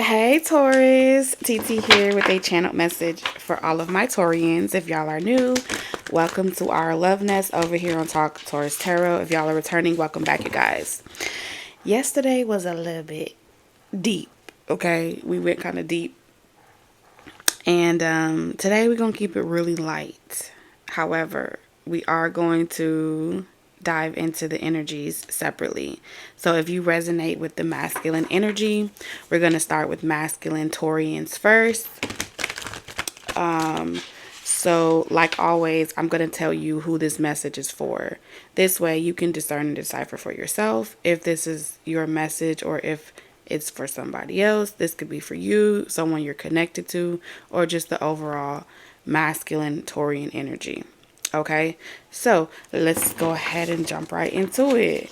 Hey Taurus, TT here with a channel message for all of my Taurians. If y'all are new, welcome to our love nest over here on Talk Taurus Tarot. If y'all are returning, welcome back, you guys. Yesterday was a little bit deep, okay? We went kind of deep. And today we're going to keep it really light. However, we are going to dive into the energies separately. So if you resonate with the masculine energy, we're going to start with masculine Taurians first. So like always, I'm going to tell you who this message is for. This way you can discern and decipher for yourself if this is your message or if it's for somebody else. This could be for you, someone you're connected to, or just the overall masculine Taurian energy. Okay, so let's go ahead and jump right into it.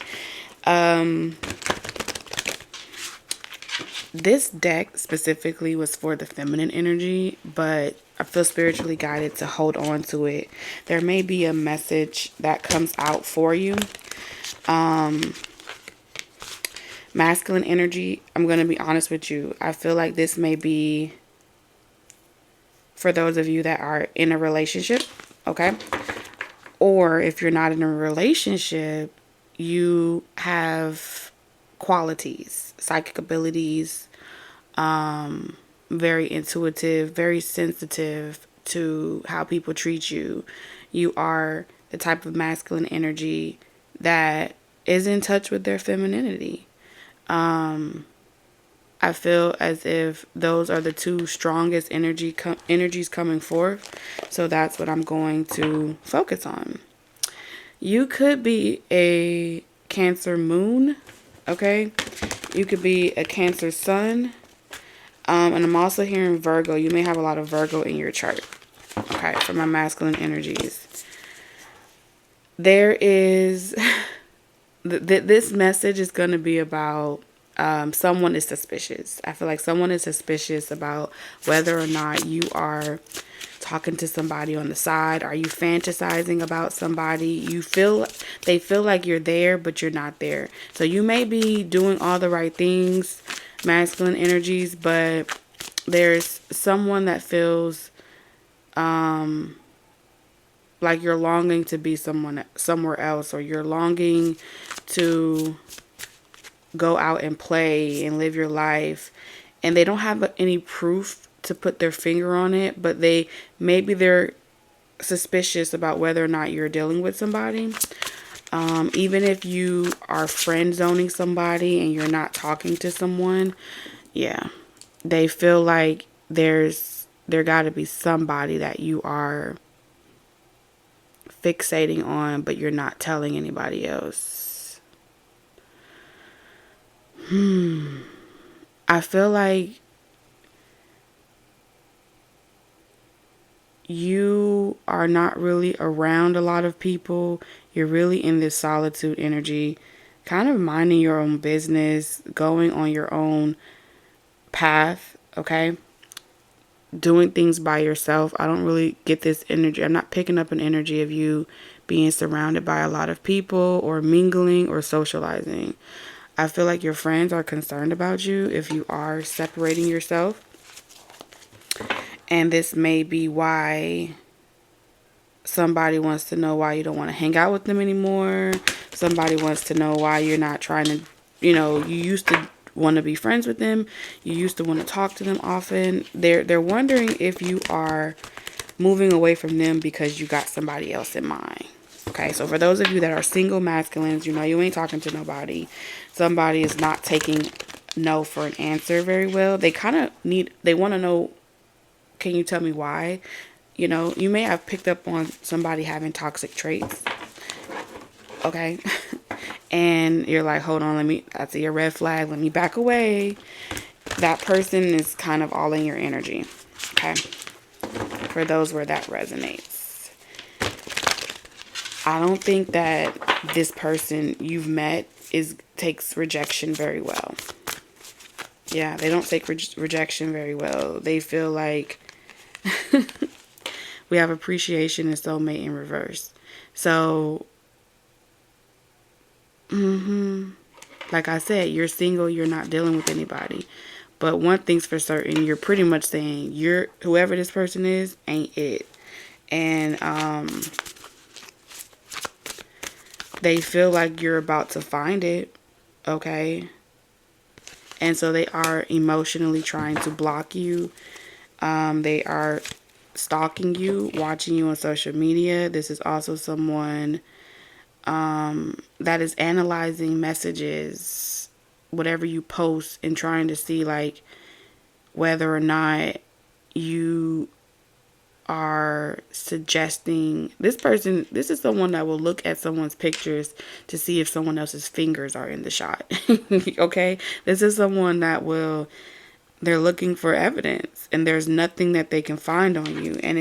This deck specifically was for the feminine energy, but I feel spiritually guided to hold on to it. There may be a message that comes out for you. Masculine energy, I'm going to be honest with you. I feel like this may be for those of you that are in a relationship, okay? Or if you're not in a relationship, you have qualities, psychic abilities, very intuitive, very sensitive to how people treat you. You are the type of masculine energy that is in touch with their femininity. I feel as if those are the two strongest energies coming forth. So that's what I'm going to focus on. You could be a Cancer moon, okay? You could be a Cancer sun. And I'm also hearing Virgo. You may have a lot of Virgo in your chart, okay, for my masculine energies. There is, this message is going to be about someone is suspicious. I feel like someone is suspicious about whether or not you are talking to somebody on the side. Are you fantasizing about somebody? They feel like you're there, but you're not there. So you may be doing all the right things, masculine energies, but there's someone that feels like you're longing to be somewhere else, or you're longing to go out and play and live your life, and they don't have any proof to put their finger on it, but they're suspicious about whether or not you're dealing with somebody. Even if you are friend zoning somebody and you're not talking to someone, yeah, they feel like there got to be somebody that you are fixating on, but you're not telling anybody else. I feel like you are not really around a lot of people. You're really in this solitude energy, kind of minding your own business, going on your own path, okay? Doing things by yourself. I don't really get this energy. I'm not picking up an energy of you being surrounded by a lot of people or mingling or socializing. I feel like your friends are concerned about you if you are separating yourself. And this may be why somebody wants to know why you don't want to hang out with them anymore. Somebody wants to know why you're not trying to, you used to want to be friends with them. You used to want to talk to them often. They're wondering if you are moving away from them because you got somebody else in mind. Okay, so for those of you that are single masculines, you ain't talking to nobody. Somebody is not taking no for an answer very well. They want to know, can you tell me why? You may have picked up on somebody having toxic traits. Okay. And you're like, hold on, I see a red flag. Let me back away. That person is kind of all in your energy. Okay. For those where that resonates. I don't think that this person you've met takes rejection very well. Yeah, they don't take rejection very well. They feel like we have appreciation and soulmate in reverse. So, like I said, you're single, you're not dealing with anybody. But one thing's for certain, you're pretty much saying whoever this person is ain't it. And they feel like you're about to find it, okay? And so they are emotionally trying to block you. They are stalking you, watching you on social media. This is also someone that is analyzing messages, whatever you post, and trying to see like whether or not you are suggesting this person. This is someone that will look at someone's pictures to see if someone else's fingers are in the shot. Okay, this is someone that will, they're looking for evidence, and there's nothing that they can find on you, and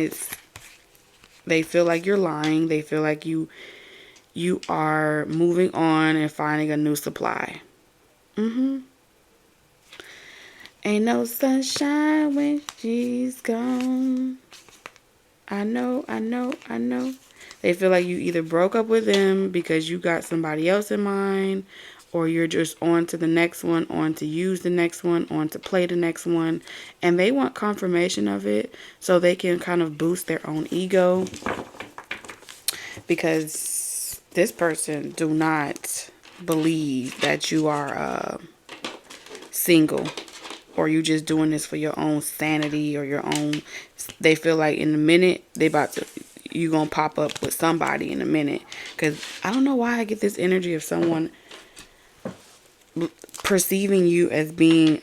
they feel like you're lying. They feel like you are moving on and finding a new supply. Ain't no sunshine when she's gone. I know. They feel like you either broke up with them because you got somebody else in mind, or you're just on to the next one, on to use the next one, on to play the next one. And they want confirmation of it so they can kind of boost their own ego. Because this person do not believe that you are single, or you just doing this for your own sanity or your own. They feel like in a minute you gonna pop up with somebody in a minute. Because I don't know why I get this energy of someone perceiving you as being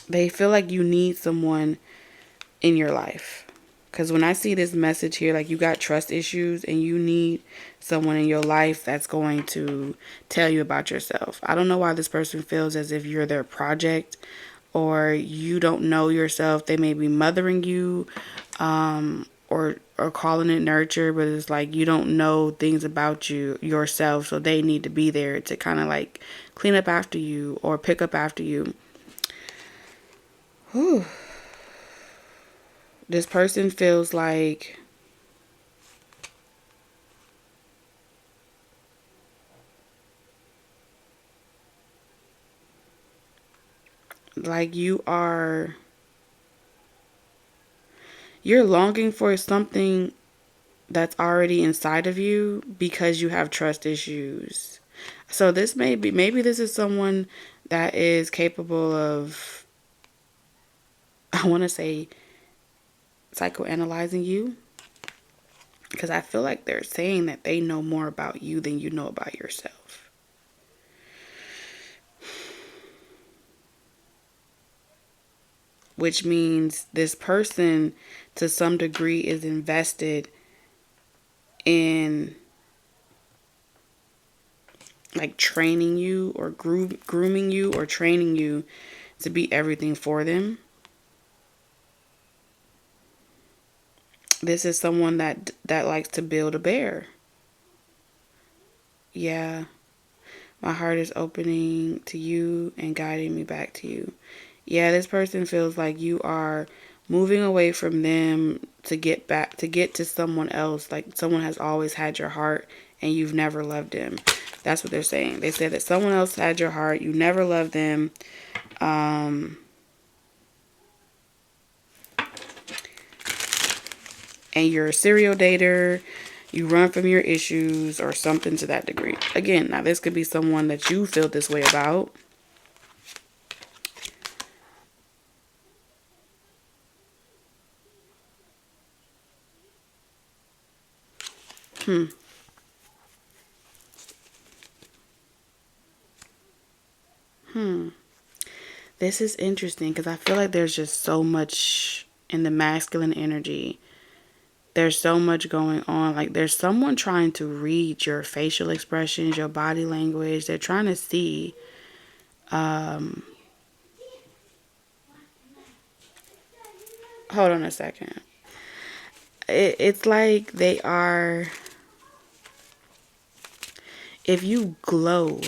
they feel like you need someone in your life. Because when I see this message here, like you got trust issues and you need someone in your life that's going to tell you about yourself. I don't know why this person feels as if you're their project, or you don't know yourself. They may be mothering you, or calling it nurture, but it's like you don't know things about yourself, so they need to be there to kind of like clean up after you or pick up after you. Whew. This person feels like you're longing for something that's already inside of you because you have trust issues. So this maybe this is someone that is capable of, I want to say, psychoanalyzing you, because I feel like they're saying that they know more about you than you know about yourself. Which means this person to some degree is invested in like training you or grooming you or training you to be everything for them. This is someone that likes to build a bear. Yeah. My heart is opening to you and guiding me back to you. Yeah, this person feels like you are moving away from them to get to someone else. Like someone has always had your heart and you've never loved them. That's what they're saying. They said that someone else had your heart. You never loved them. And you're a serial dater. You run from your issues or something to that degree. Again, now this could be someone that you feel this way about. This is interesting because I feel like there's just so much in the masculine energy. There's so much going on. Like there's someone trying to read your facial expressions, your body language. They're trying to see. Hold on a second. It's like they are. If you glow,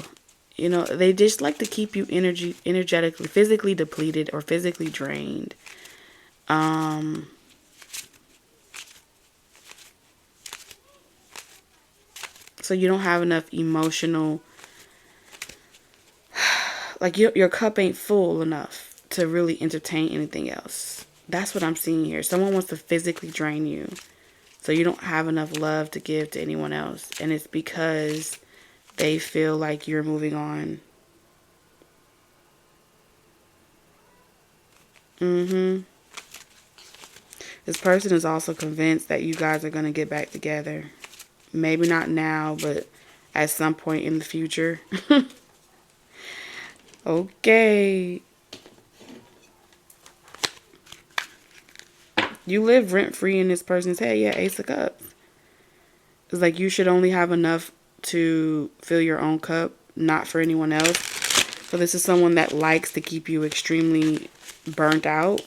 they just like to keep you energetically, physically depleted or physically drained. So you don't have enough emotional, like your cup ain't full enough to really entertain anything else. That's what I'm seeing here. Someone wants to physically drain you, so you don't have enough love to give to anyone else. And it's because they feel like you're moving on. This person is also convinced that you guys are going to get back together. Maybe not now, but at some point in the future. Okay. You live rent-free in this person's head. Yeah, Ace of Cups. It's like you should only have enough to fill your own cup, not for anyone else. So this is someone that likes to keep you extremely burnt out,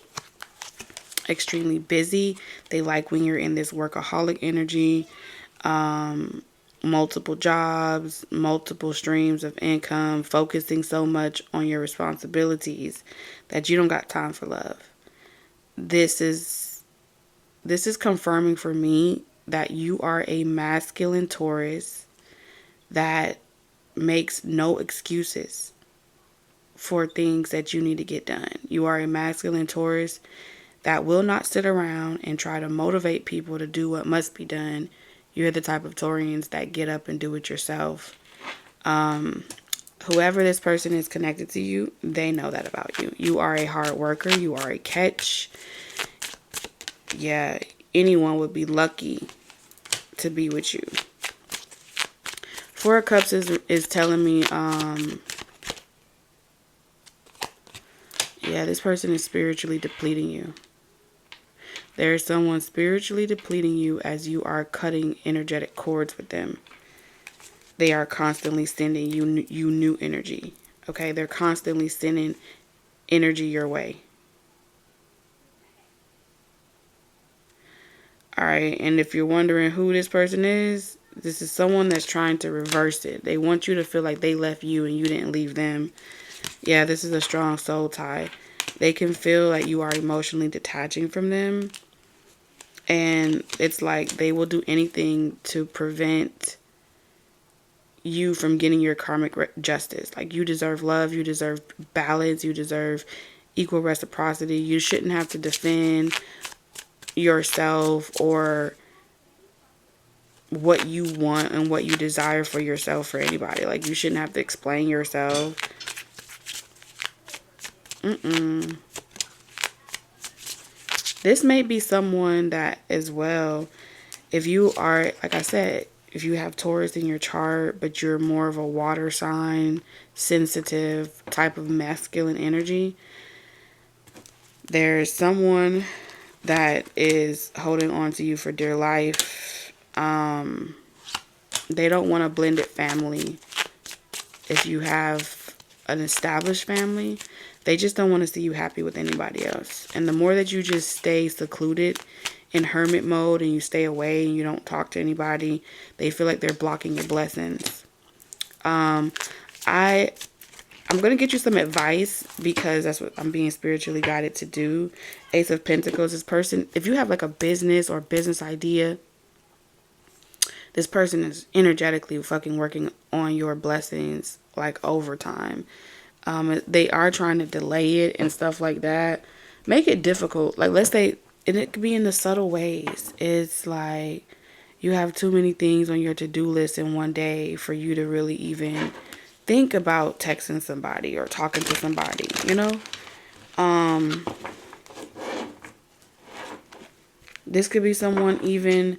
extremely busy. They like when you're in this workaholic energy, multiple jobs, multiple streams of income, focusing so much on your responsibilities that you don't got time for love. This is confirming for me that you are a masculine Taurus that makes no excuses for things that you need to get done. You are a masculine Taurus that will not sit around and try to motivate people to do what must be done. You're the type of Taurians that get up and do it yourself. Whoever this person is connected to you, they know that about you. You are a hard worker. You are a catch. Yeah, anyone would be lucky to be with you. Four of Cups is telling me, yeah, this person is spiritually depleting you. There is someone spiritually depleting you as you are cutting energetic cords with them. They are constantly sending you new energy. Okay, they're constantly sending energy your way. Alright, and if you're wondering who this person is, this is someone that's trying to reverse it. They want you to feel like they left you and you didn't leave them. Yeah, this is a strong soul tie. They can feel like you are emotionally detaching from them. And it's like they will do anything to prevent you from getting your karmic justice. Like, you deserve love, you deserve balance, you deserve equal reciprocity. You shouldn't have to defend yourself or what you want and what you desire for yourself for anybody. Like, you shouldn't have to explain yourself. This may be someone that as well, if you are, like I said, if you have Taurus in your chart, but you're more of a water sign, sensitive type of masculine energy, there's someone that is holding on to you for dear life. They don't want a blended family. If you have an established family, they just don't want to see you happy with anybody else. And the more that you just stay secluded in hermit mode and you stay away and you don't talk to anybody, they feel like they're blocking your blessings. I'm going to get you some advice because that's what I'm being spiritually guided to do. Ace of Pentacles, this person, if you have like a business or business idea, this person is energetically fucking working on your blessings like overtime. They are trying to delay it and stuff like that. Make it difficult. Like, let's say, and it could be in the subtle ways. It's like you have too many things on your to-do list in one day for you to really even think about texting somebody or talking to somebody, you know? This could be someone even,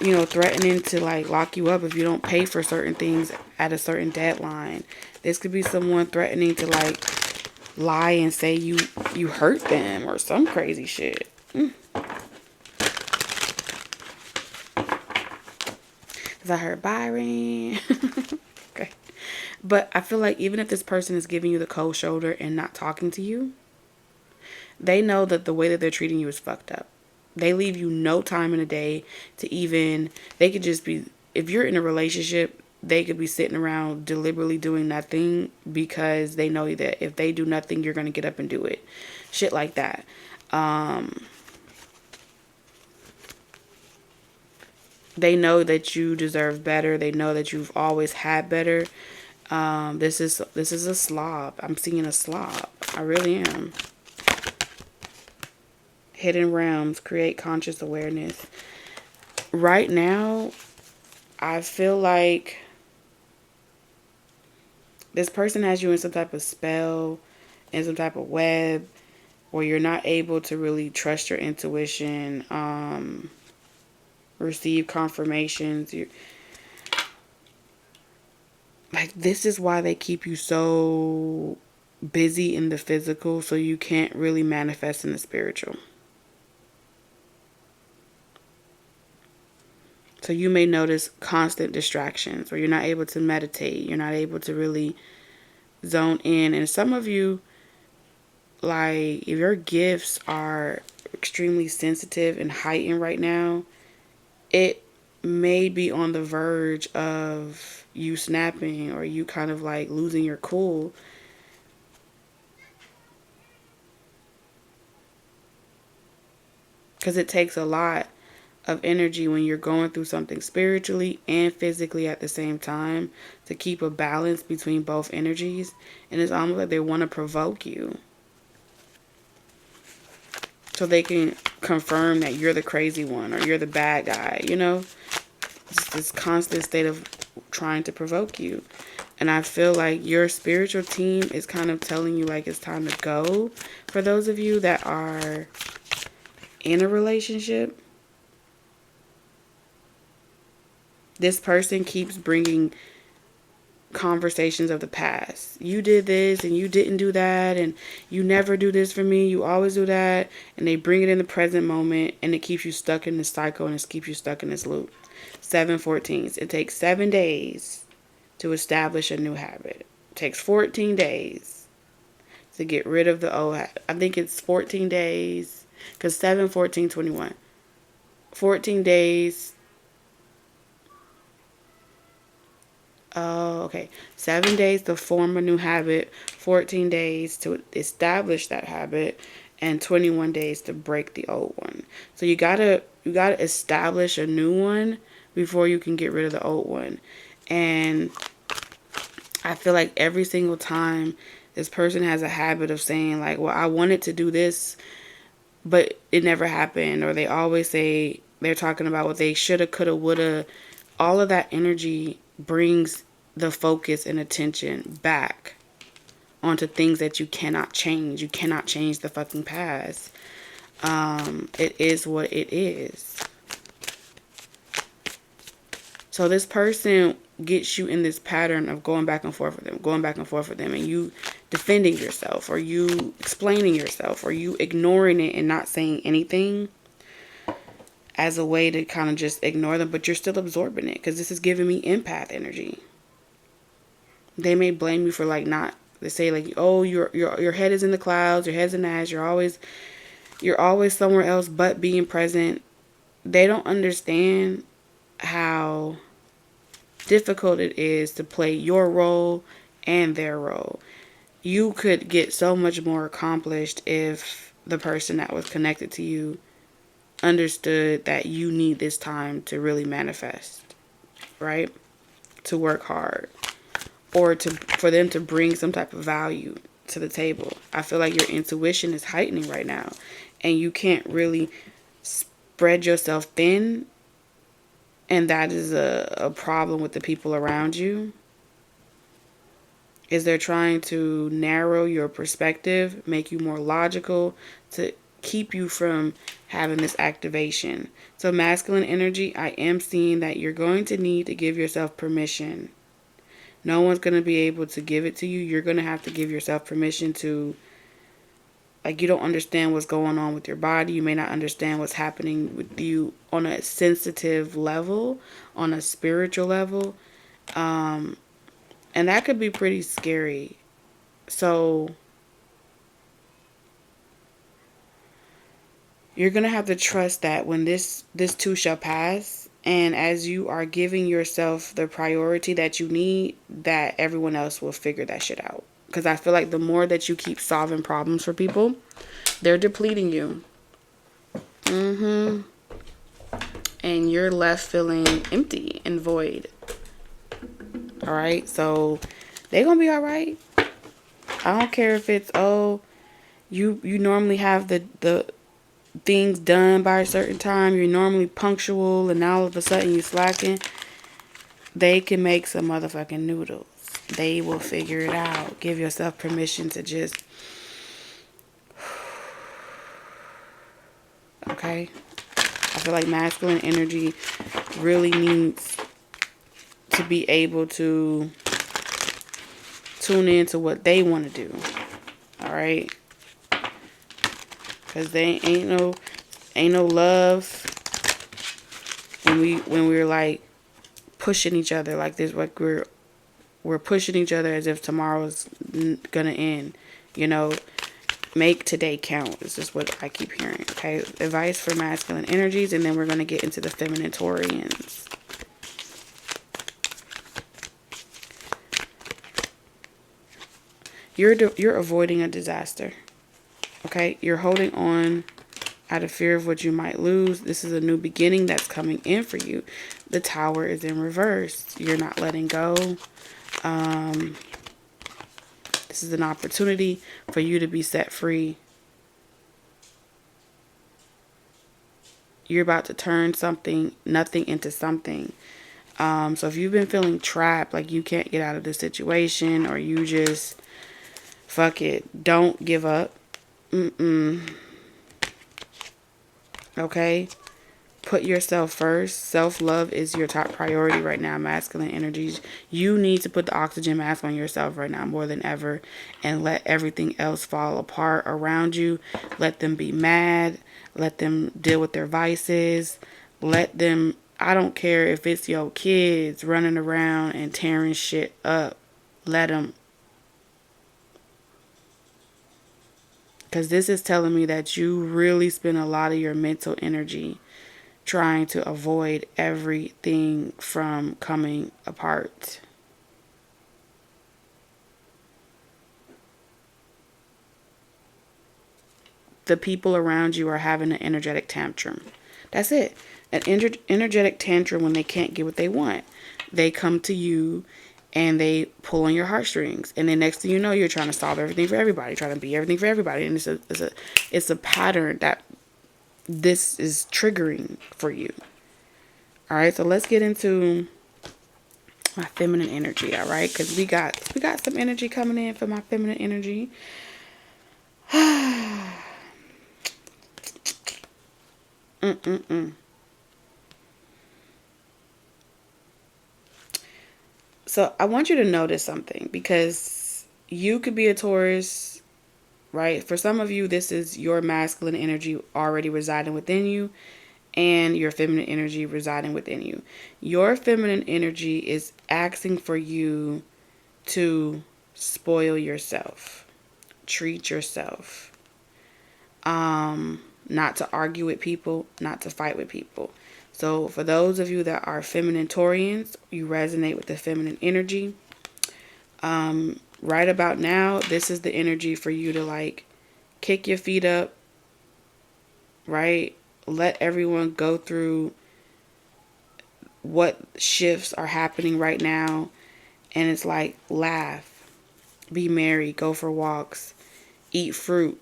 you know, threatening to like lock you up if you don't pay for certain things at a certain deadline. This could be someone threatening to like lie and say you hurt them or some crazy shit. Cause I heard Byron. Okay. But I feel like even if this person is giving you the cold shoulder and not talking to you, they know that the way that they're treating you is fucked up. They leave you no time in a day to even, they could just be, if you're in a relationship, they could be sitting around deliberately doing nothing because they know that if they do nothing, you're going to get up and do it. Shit like that. They know that you deserve better. They know that you've always had better. This is a slob. I'm seeing a slob. I really am. Hidden realms, create conscious awareness. Right now, I feel like this person has you in some type of spell, in some type of web, where you're not able to really trust your intuition, receive confirmations. Like, this is why they keep you so busy in the physical, so you can't really manifest in the spiritual. So you may notice constant distractions, or you're not able to meditate. You're not able to really zone in. And some of you, like, if your gifts are extremely sensitive and heightened right now, it may be on the verge of you snapping, or you kind of like losing your cool. Because it takes a lot of energy when you're going through something spiritually and physically at the same time to keep a balance between both energies. And it's almost like they want to provoke you, so they can confirm that you're the crazy one, or you're the bad guy, you know? It's this constant state of trying to provoke you. And I feel like your spiritual team is kind of telling you, like, it's time to go. For those of you that are in a relationship, this person keeps bringing conversations of the past. You did this and you didn't do that, and you never do this for me, you always do that. And they bring it in the present moment, and it keeps you stuck in this cycle, and it keeps you stuck in this loop. 7/14. It takes 7 days to establish a new habit. It takes 14 days to get rid of the old habit. I think it's 14 days, because 7, 14, 21. 14 days. Oh, okay. 7 days to form a new habit, 14 days to establish that habit, and 21 days to break the old one. So you gotta establish a new one before you can get rid of the old one. And I feel like every single time this person has a habit of saying, like, well, I wanted to do this, but it never happened. Or they always say they're talking about what they shoulda, coulda, woulda. All of that energy brings the focus and attention back onto things that you cannot change. You cannot change the fucking past. It is what it is. So this person gets you in this pattern of going back and forth with them, and you defending yourself, or you explaining yourself, or you ignoring it and not saying anything as a way to kind of just ignore them, but you're still absorbing it, because this is giving me empath energy. They may blame you for, like, not, they say, like, oh, your head is in the clouds, your head's in the ass, you're always somewhere else but being present. They don't understand how difficult it is to play your role and their role. You could get so much more accomplished if the person that was connected to you understood that you need this time to really manifest, right? To work hard, or for them to bring some type of value to the table. I feel like your intuition is heightening right now, and you can't really spread yourself thin, and that is a problem with the people around you. Is they're trying to narrow your perspective, make you more logical, to keep you from having this activation. So masculine energy, I am seeing that you're going to need to give yourself permission. No one's going to be able to give it to you. You're going to have to give yourself permission to, like, you don't understand what's going on with your body. You may not understand what's happening with you on a sensitive level, on a spiritual level. And that could be pretty scary. So you're going to have to trust that when this too shall pass, and as you are giving yourself the priority that you need, that everyone else will figure that shit out. Because I feel like the more that you keep solving problems for people, they're depleting you. and you're left feeling empty and void. All right, so they're gonna be all right. I don't care if it's, oh, you normally have the things done by a certain time, you're normally punctual, and now all of a sudden you slacking. They can make some motherfucking noodles. They will figure it out. Give yourself permission to just, okay? I feel like masculine energy really needs to be able to tune into what they want to do. All right? Because they ain't no love when we're like pushing each other like this. Like we're pushing each other as if tomorrow's gonna end. You know, make today count. This is what I keep hearing. Okay, advice for masculine energies, and then we're gonna get into the feminine Taurians. You're avoiding a disaster. Okay, you're holding on out of fear of what you might lose. This is a new beginning that's coming in for you. The Tower is in reverse. You're not letting go. This is an opportunity for you to be set free. You're about to turn nothing into something. So if you've been feeling trapped, like you can't get out of this situation, or you just, fuck it, don't give up. Okay? Put yourself first. Self-love is your top priority right now, masculine energies. You need to put the oxygen mask on yourself right now more than ever, and let everything else fall apart around you. Let them be mad. Let them deal with their vices. Let them, I don't care if it's your kids running around and tearing shit up. Let them. Because this is telling me that you really spend a lot of your mental energy trying to avoid everything from coming apart. The people around you are having an energetic tantrum. That's it. An energetic tantrum when they can't get what they want. They come to you and they pull on your heartstrings, and then next thing you know, you're trying to solve everything for everybody, trying to be everything for everybody, and it's a pattern that this is triggering for you. All right, so let's get into my feminine energy. All right, because we got some energy coming in for my feminine energy. So I want you to notice something, because you could be a Taurus, right? For some of you, this is your masculine energy already residing within you, and your feminine energy residing within you. Your feminine energy is asking for you to spoil yourself, treat yourself, not to argue with people, not to fight with people. So for those of you that are feminine Taurians, you resonate with the feminine energy. Right about now, this is the energy for you to like kick your feet up, right? Let everyone go through what shifts are happening right now. And it's like, laugh, be merry, go for walks, eat fruit,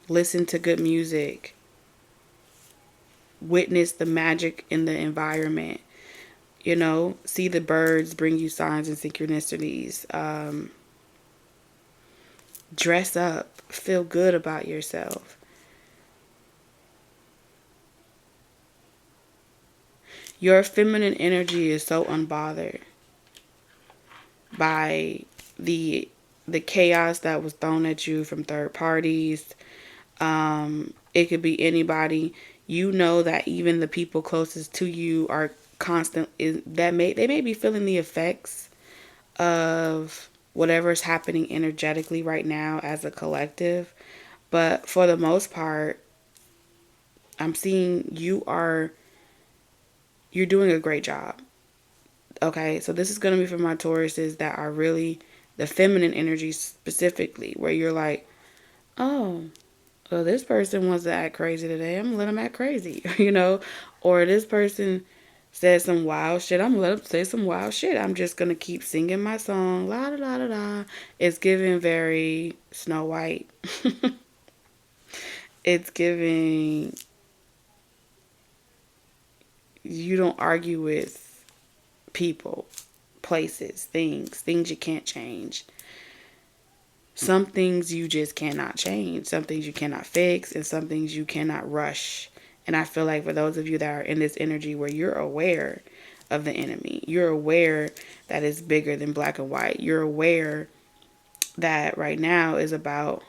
listen to good music, witness the magic in the environment, you know, see the birds bring you signs and synchronicities, dress up, feel good about yourself. Your feminine energy is so unbothered by the chaos that was thrown at you from third parties. It could be anybody. You know that even the people closest to you are they may be feeling the effects of whatever's happening energetically right now as a collective. But for the most part, I'm seeing you're doing a great job. Okay, so this is going to be for my Tauruses that are really the feminine energy specifically, where you're like, oh, well, this person wants to act crazy today. I'm gonna let them act crazy, you know? Or this person said some wild shit. I'm gonna let them say some wild shit. I'm just gonna keep singing my song. La da da da da. It's giving very Snow White. It's giving, you don't argue with people, places, things you can't change. Some things you just cannot change. Some things you cannot fix, and some things you cannot rush. And I feel like for those of you that are in this energy where you're aware of the enemy, you're aware that it's bigger than black and white. You're aware that right now is about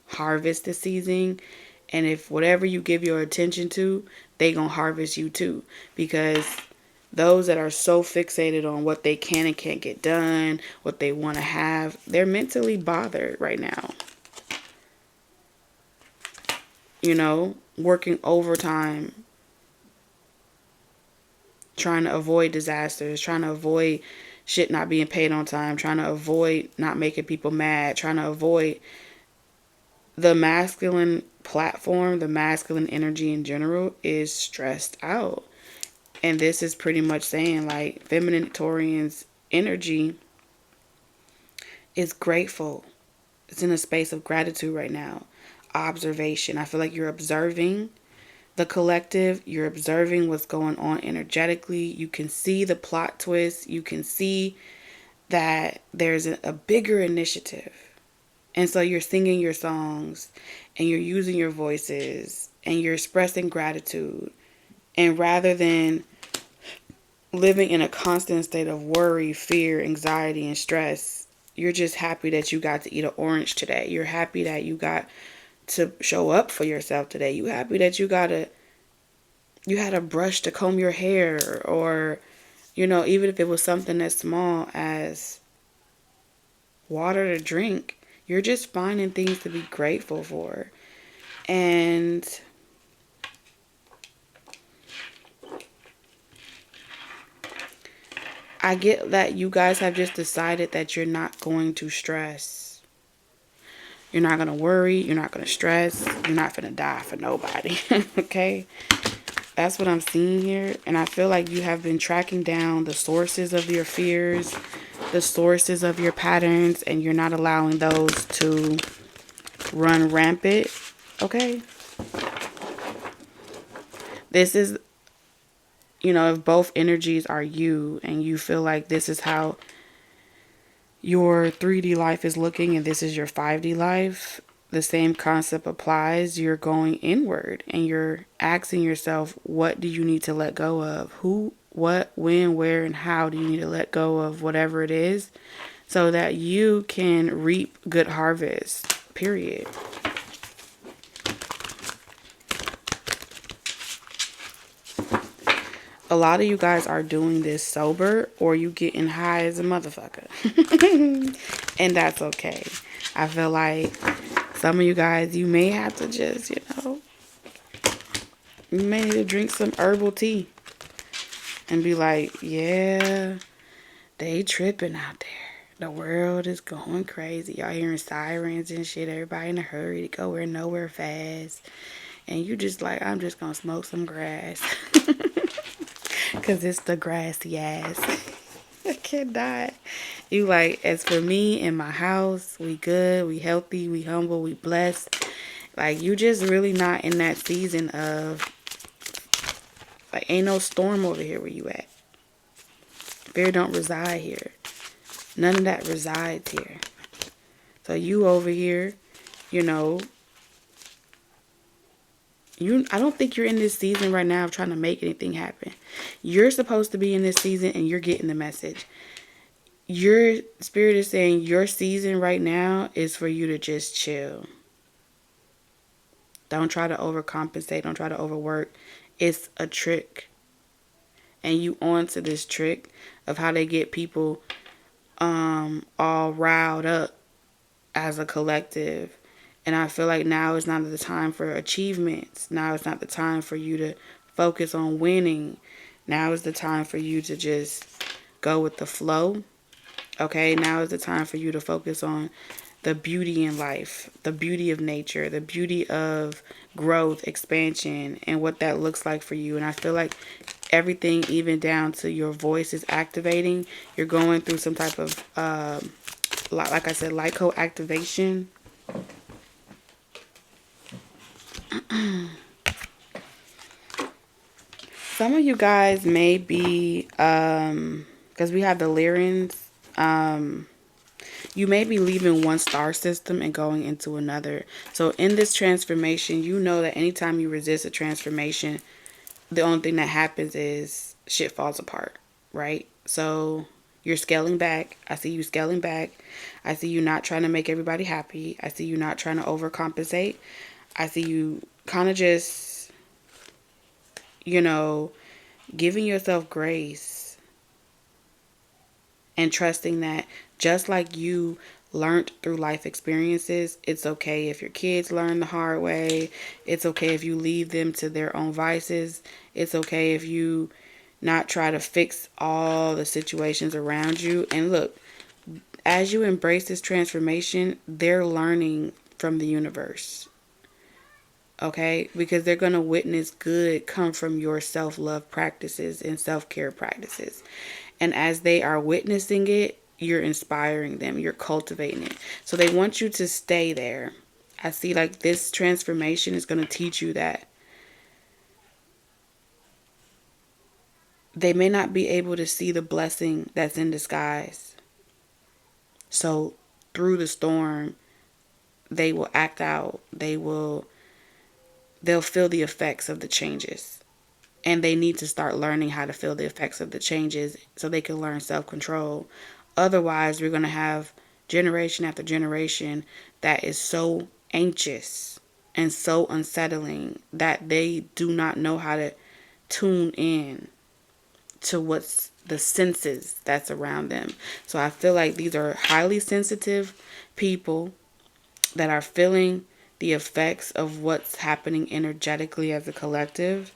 harvest this season. And if whatever you give your attention to, they gonna harvest you too. Because those that are so fixated on what they can and can't get done, what they want to have, they're mentally bothered right now. You know, working overtime, trying to avoid disasters, trying to avoid shit not being paid on time, trying to avoid not making people mad, trying to avoid the masculine platform, the masculine energy in general is stressed out. And this is pretty much saying like feminine Taurian's energy is grateful. It's in a space of gratitude right now. Observation. I feel like you're observing the collective. You're observing what's going on energetically. You can see the plot twist. You can see that there's a bigger initiative. And so you're singing your songs and you're using your voices and you're expressing gratitude. And rather than living in a constant state of worry, fear, anxiety, and stress, you're just happy that you got to eat an orange today. You're happy that you got to show up for yourself today. You happy that you had a brush to comb your hair, or, you know, even if it was something as small as water to drink, you're just finding things to be grateful for. And I get that you guys have just decided that you're not going to stress. You're not going to worry. You're not going to stress. You're not going to die for nobody. Okay? That's what I'm seeing here. And I feel like you have been tracking down the sources of your fears, the sources of your patterns, and you're not allowing those to run rampant. Okay? This is, you know, if both energies are you and you feel like this is how your 3D life is looking and this is your 5D life, the same concept applies. You're going inward and you're asking yourself, what do you need to let go of? Who, what, when, where, and how do you need to let go of whatever it is so that you can reap good harvest, period. A lot of you guys are doing this sober or you getting high as a motherfucker. And that's okay. I feel like some of you guys, you may have to just, you know, you may need to drink some herbal tea and be like, yeah, they tripping out there. The world is going crazy. Y'all hearing sirens and shit. Everybody in a hurry to go nowhere fast. And you just like, I'm just going to smoke some grass. Because it's the grassy ass. I cannot. You like, as for me and my house, we good, we healthy, we humble, we blessed. Like, you just really not in that season of, like, ain't no storm over here where you at. Fear don't reside here. None of that resides here. So you over here, you know, I don't think you're in this season right now of trying to make anything happen. You're supposed to be in this season and you're getting the message. Your spirit is saying your season right now is for you to just chill. Don't try to overcompensate. Don't try to overwork. It's a trick. And you on to this trick of how they get people all riled up as a collective. And I feel like now is not the time for achievements. Now is not the time for you to focus on winning. Now is the time for you to just go with the flow. Okay, now is the time for you to focus on the beauty in life, the beauty of nature, the beauty of growth, expansion, and what that looks like for you. And I feel like everything, even down to your voice, is activating. You're going through some type of, like I said, light code activation. Some of you guys may be, because we have the Lyrans, you may be leaving one star system and going into another. So in this transformation, you know that anytime you resist a transformation, the only thing that happens is shit falls apart, right? So you're scaling back. I see you scaling back. I see you not trying to make everybody happy. I see you not trying to overcompensate. I see you kind of just, giving yourself grace and trusting that just like you learned through life experiences, it's okay if your kids learn the hard way. It's okay if you leave them to their own vices. It's okay if you not try to fix all the situations around you. And look, as you embrace this transformation, they're learning from the universe. Okay? Because they're going to witness good come from your self-love practices and self-care practices. And as they are witnessing it, you're inspiring them. You're cultivating it. So they want you to stay there. I see like this transformation is going to teach you that they may not be able to see the blessing that's in disguise. So through the storm, they will act out. They'll feel the effects of the changes. And they need to start learning how to feel the effects of the changes so they can learn self-control. Otherwise, we're going to have generation after generation that is so anxious and so unsettling that they do not know how to tune in to what's the senses that's around them. So I feel like these are highly sensitive people that are feeling the effects of what's happening energetically as a collective.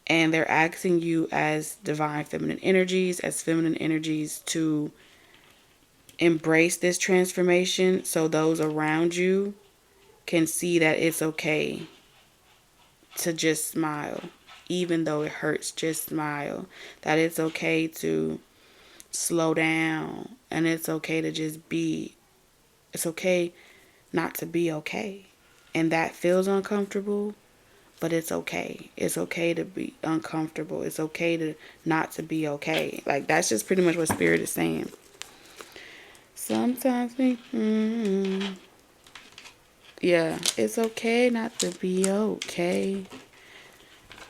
And they're asking you as divine feminine energies, to embrace this transformation so those around you can see that it's okay to just smile. Even though it hurts, just smile. That it's okay to slow down. And it's okay to just be. It's okay not to be okay. And that feels uncomfortable. But it's okay. It's okay to be uncomfortable. It's okay to not to be okay. Like, that's just pretty much what Spirit is saying. Sometimes yeah, it's okay not to be okay.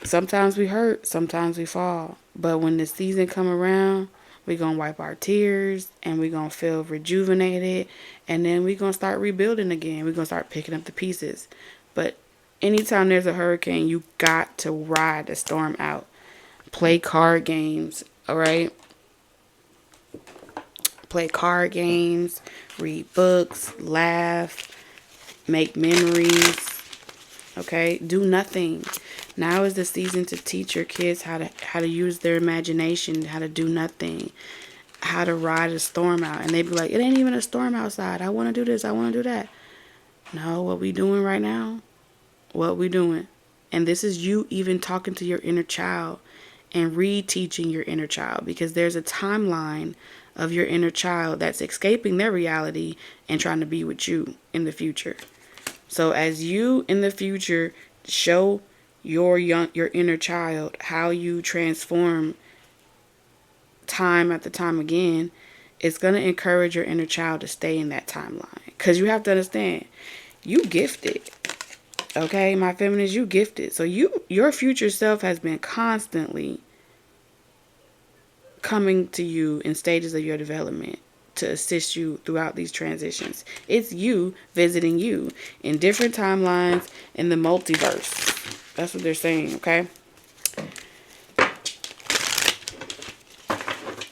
Sometimes we hurt. Sometimes we fall. But when the season come around, we're going to wipe our tears. And we're going to feel rejuvenated. And then we're going to start rebuilding again. We're going to start picking up the pieces. But anytime there's a hurricane, you got to ride the storm out. Play card games, all right? Play card games, read books, laugh, make memories, okay? Do nothing. Now is the season to teach your kids how to use their imagination, how to do nothing, how to ride a storm out. And they be like, it ain't even a storm outside. I want to do this. I want to do that. No, what we doing right now? What we doing? And this is you even talking to your inner child and reteaching your inner child, because there's a timeline of your inner child that's escaping their reality and trying to be with you in the future. So as you in the future show your inner child how you transform time after time again, it's going to encourage your inner child to stay in that timeline. Because you have to understand, you gifted. Okay, my feminists, you gifted. So your future self has been constantly coming to you in stages of your development to assist you throughout these transitions. It's you visiting you in different timelines in the multiverse. That's what they're saying, okay?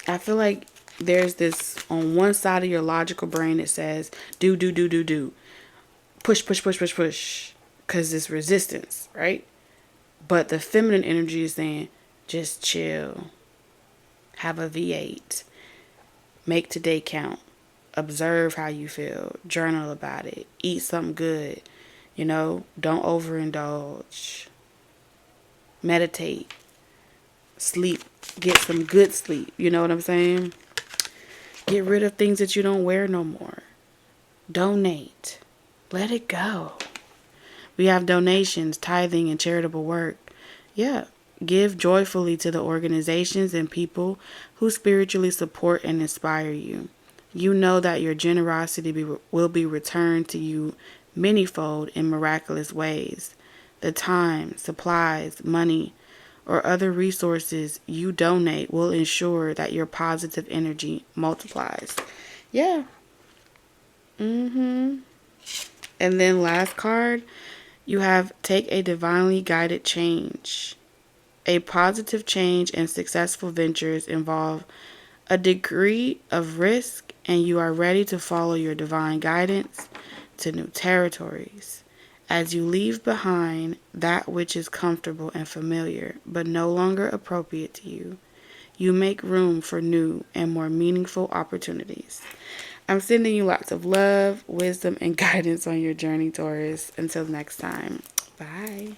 I feel like there's this on one side of your logical brain that says, do. Push. Because it's resistance, right? But the feminine energy is saying, just chill. Have a V8. Make today count. Observe how you feel. Journal about it. Eat something good. You know, don't overindulge. Meditate. Sleep. Get some good sleep. You know what I'm saying? Get rid of things that you don't wear no more. Donate. Let it go. We have donations, tithing, and charitable work. Yeah. Give joyfully to the organizations and people who spiritually support and inspire you. You know that your generosity will be returned to you manyfold in miraculous ways. The time, supplies, money, or other resources you donate will ensure that your positive energy multiplies. Yeah. And then last card, you have take a divinely guided change. A positive change and successful ventures involve a degree of risk, and you are ready to follow your divine guidance to new territories. As you leave behind that which is comfortable and familiar, but no longer appropriate to you, you make room for new and more meaningful opportunities. I'm sending you lots of love, wisdom, and guidance on your journey, Taurus. Until next time, bye.